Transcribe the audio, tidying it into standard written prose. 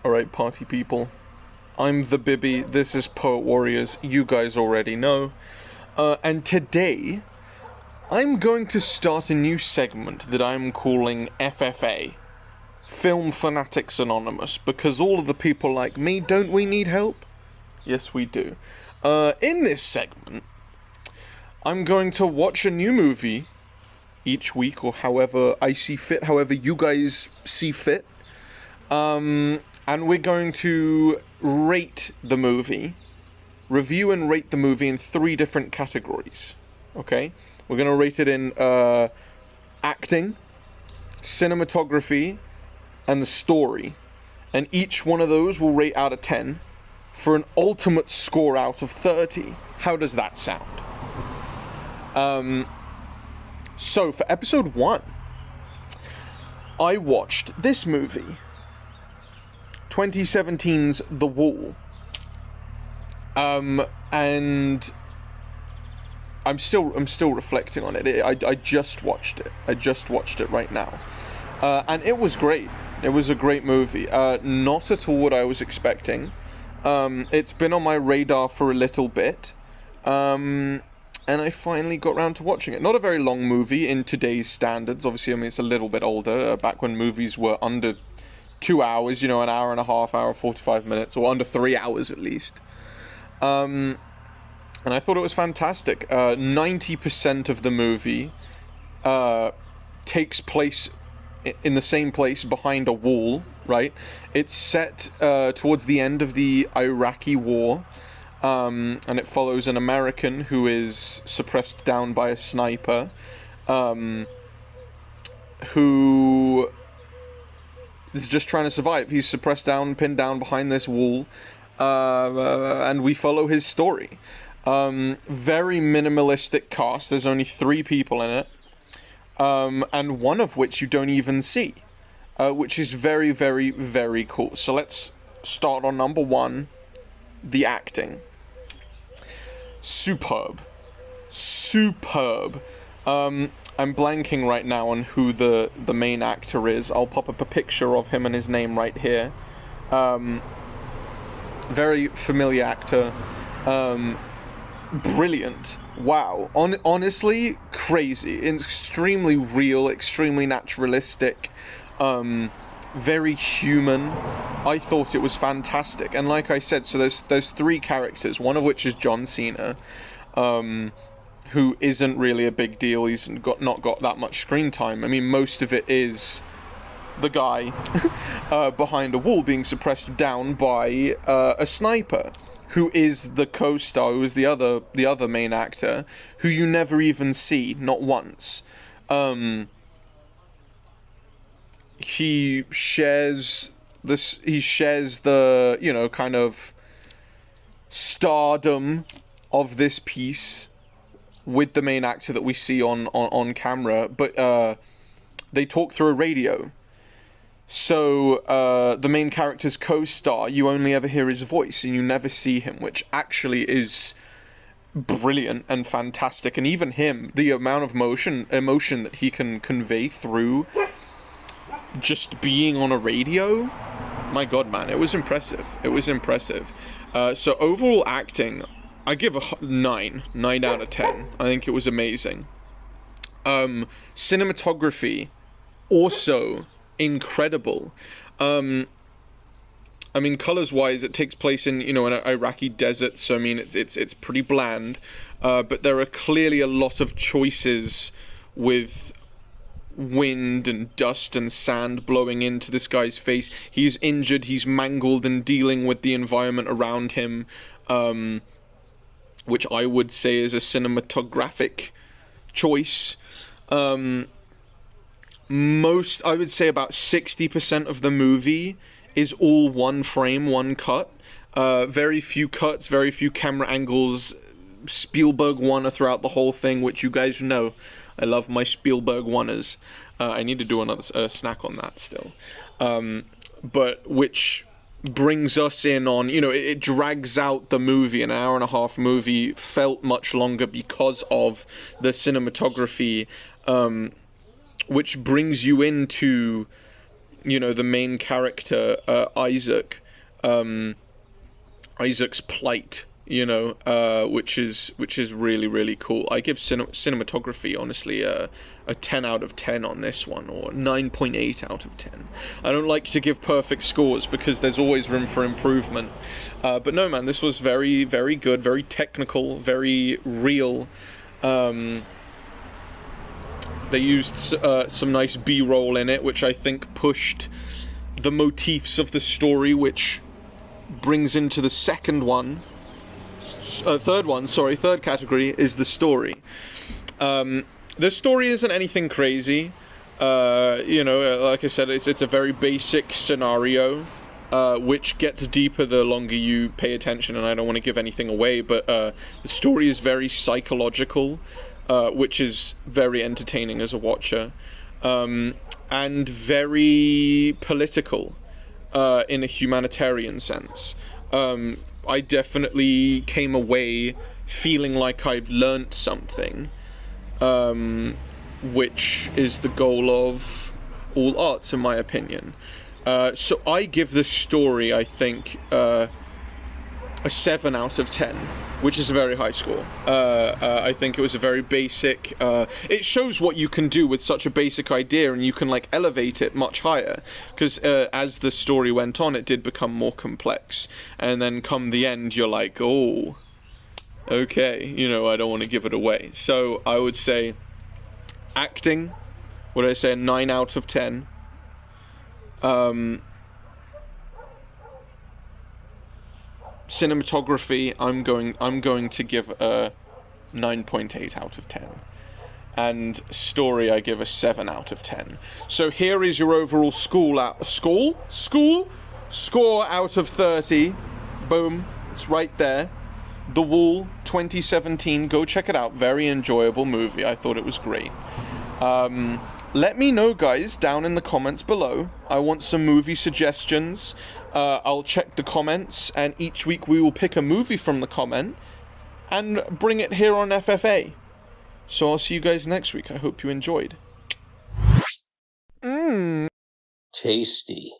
Alright, party people. I'm the Bibby, this is Poet Warriors, you guys already know. And today, I'm going to start a new segment that I'm calling FFA. Film Fanatics Anonymous, because all of the people like me, don't we need help? Yes, we do. In this segment, I'm going to watch a new movie each week, or however I see fit, however you guys see fit. And we're going to rate the movie, review and rate the movie in 3 different categories, okay? We're going to rate it in acting, cinematography, and the story. And each one of those will rate out of 10 for an ultimate score out of 30. How does that sound? So, for episode 1, I watched this movie. 2017's The Wall. And I'm still reflecting on it. I just watched it. I just watched it right now. And it was great. It was a great movie. Not at all what I was expecting. It's been on my radar for a little bit. And I finally got around to watching it. Not a very long movie in today's standards. Obviously, I mean, it's a little bit older. Back when movies were under 2 hours, you know, an hour and a half, hour 45 minutes, or under 3 hours at least. And I thought it was fantastic. 90% of the movie takes place in the same place behind a wall, right? It's set towards the end of the Iraqi war, and it follows an American who is suppressed down by a sniper, who is just trying to survive. He's suppressed down, pinned down behind this wall, and we follow his story. Very minimalistic cast. There's only 3 people in it, and one of which you don't even see, which is very, very, very cool. So let's start on number 1, the acting. Superb. I'm blanking right now on who the main actor is. I'll pop up a picture of him and his name right here. Very familiar actor. Brilliant. Wow. Honestly, crazy. Extremely real, extremely naturalistic. Very human. I thought it was fantastic. And like I said, so there's 3 characters, one of which is John Cena, who isn't really a big deal. He's not got that much screen time. I mean, most of it is the guy behind a wall being suppressed down by a sniper, who is the co-star, who is the other main actor, who you never even see, not once. He shares the, you know, kind of stardom of this piece with the main actor that we see on camera, but they talk through a radio. So the main character's co-star, you only ever hear his voice and you never see him, which actually is brilliant and fantastic. And even him, the amount of emotion that he can convey through just being on a radio, my god, man, it was impressive. So overall acting, I give a 9 out of 10. I think it was amazing. Cinematography, also incredible. I mean, colors-wise, it takes place in, you know, an Iraqi desert, so I mean, it's pretty bland. But there are clearly a lot of choices with wind and dust and sand blowing into this guy's face. He's injured, he's mangled and dealing with the environment around him, which I would say is a cinematographic choice. I would say about 60% of the movie is all one frame, one cut. Very few cuts, very few camera angles. Spielberg one throughout the whole thing, which you guys know. I love my Spielberg oneers. I need to do another snack on that still. But which brings us in on, you know, it drags out the movie. An hour and a half movie felt much longer because of the cinematography, which brings you into you know, the main character, Isaac's plight, you know, which is really, really cool. I give cinematography, honestly, a 10 out of 10 on this one, or 9.8 out of 10. I don't like to give perfect scores because there's always room for improvement. But no, man, this was very, very good, very technical, very real. They used some nice B-roll in it, which I think pushed the motifs of the story, which brings into the third category is the story. The story isn't anything crazy. You know, like I said, it's a very basic scenario, which gets deeper the longer you pay attention, and I don't want to give anything away, but the story is very psychological, which is very entertaining as a watcher, and very political, in a humanitarian sense. I definitely came away feeling like I'd learnt something, which is the goal of all arts, in my opinion. So I give the story, I think, a 7 out of 10, which is a very high score. I think it was a very basic, it shows what you can do with such a basic idea, and you can like elevate it much higher, because as the story went on, it did become more complex, and then come the end, you're like, oh, okay, you know, I don't want to give it away. So I would say acting, would I say a 9 out of 10? Cinematography, I'm going to give a 9.8 out of 10. And story, I give a 7 out of 10. So here is your overall score out of 30. Boom. It's right there. The Wall, 2017. Go check it out. Very enjoyable movie. I thought it was great. Let me know, guys, down in the comments below. I want some movie suggestions. I'll check the comments, and each week we will pick a movie from the comment and bring it here on FFA. So I'll see you guys next week. I hope you enjoyed. Tasty.